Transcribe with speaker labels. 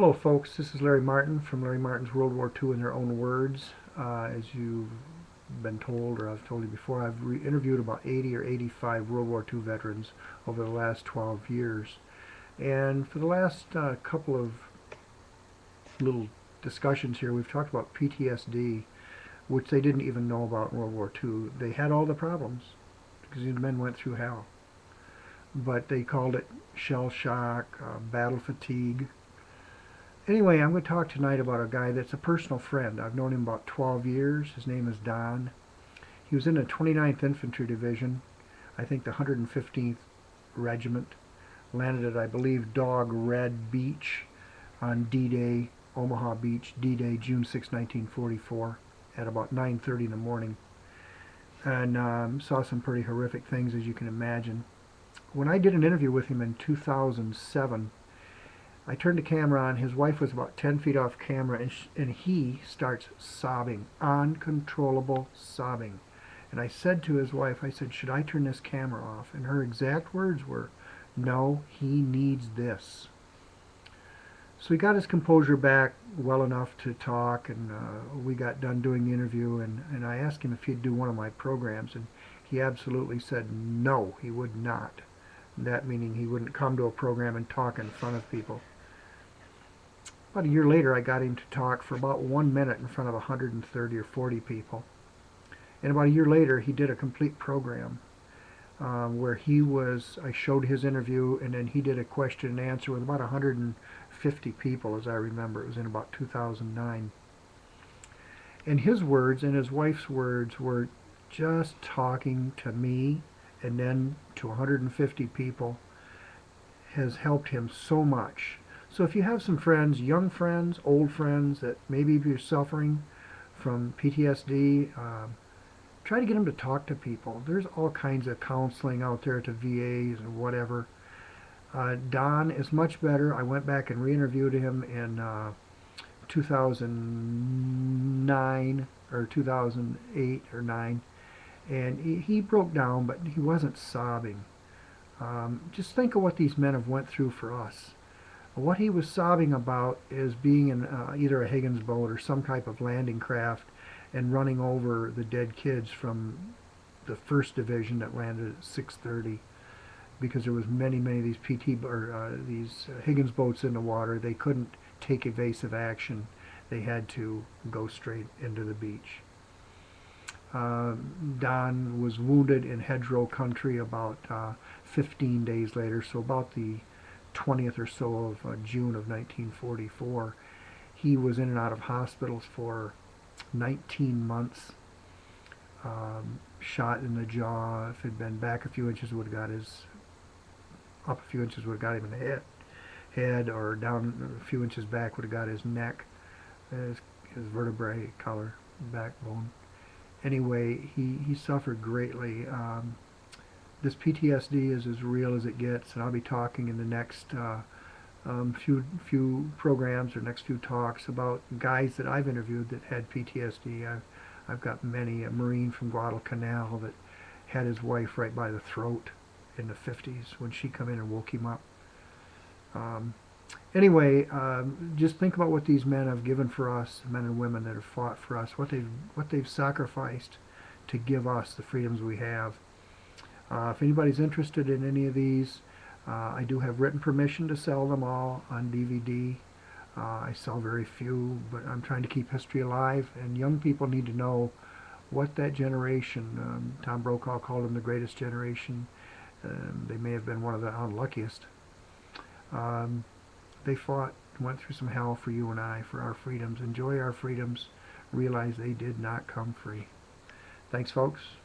Speaker 1: Hello folks, this is Larry Martin from Larry Martin's World War II in Their Own Words. As you've been told, or I've told you before, I've interviewed about 80 or 85 World War II veterans over the last 12 years. And for the last couple of little discussions here, we've talked about PTSD, which they didn't even know about in World War II. They had all the problems because these men went through hell. But they called it shell shock, battle fatigue. Anyway, I'm going to talk tonight about a guy that's a personal friend. I've known him about 12 years. His name is Don. He was in the 29th Infantry Division, I think the 115th Regiment. Landed at, I believe, Dog Red Beach on D-Day, Omaha Beach, D-Day, June 6, 1944, at about 9:30 in the morning. And saw some pretty horrific things, as you can imagine. When I did an interview with him in 2007, I turned the camera on. His wife was about 10 feet off camera, and he starts sobbing, uncontrollable sobbing. And I said to his wife, I said, should I turn this camera off? And her exact words were, no, he needs this. So he got his composure back well enough to talk, and we got done doing the interview, and I asked him if he'd do one of my programs, and he absolutely said no, he would not. That meaning he wouldn't come to a program and talk in front of people. About a year later, I got him to talk for about 1 minute in front of 130 or 40 people. And about a year later, he did a complete program where I showed his interview, and then he did a question and answer with about 150 people, as I remember. It was in about 2009. And his words and his wife's words were just talking to me and then to 150 people has helped him so much. So if you have some friends, young friends, old friends, that maybe you're suffering from PTSD, try to get them to talk to people. There's all kinds of counseling out there at the VAs and whatever. Don is much better. I went back and re-interviewed him in 2009 or 2008 or 9, and he broke down, but he wasn't sobbing. Just think of what these men have went through for us. What he was sobbing about is being in either a Higgins boat or some type of landing craft and running over the dead kids from the 1st Division that landed at 6:30, because there was many of these these Higgins boats in the water. They couldn't take evasive action. They had to go straight into the beach. Don was wounded in hedgerow country about 15 days later, so about the 20th or so of June of 1944. He was in and out of hospitals for 19 months. Shot in the jaw. If it had been back a few inches, would have got his up a few inches, would have got him in the head, or down a few inches back would have got his neck, his vertebrae color, backbone. Anyway, he suffered greatly. This PTSD is as real as it gets, and I'll be talking in the next few programs or next few talks about guys that I've interviewed that had PTSD. I've got many. A Marine from Guadalcanal that had his wife right by the throat in the 50s when she come in and woke him up. Anyway, just think about what these men have given for us, men and women that have fought for us, what they've sacrificed to give us the freedoms we have. If anybody's interested in any of these, I do have written permission to sell them all on DVD. I sell very few, but I'm trying to keep history alive, and young people need to know what that generation, Tom Brokaw called them the greatest generation. They may have been one of the unluckiest. They fought, went through some hell for you and I, for our freedoms. Enjoy our freedoms. Realize they did not come free. Thanks, folks.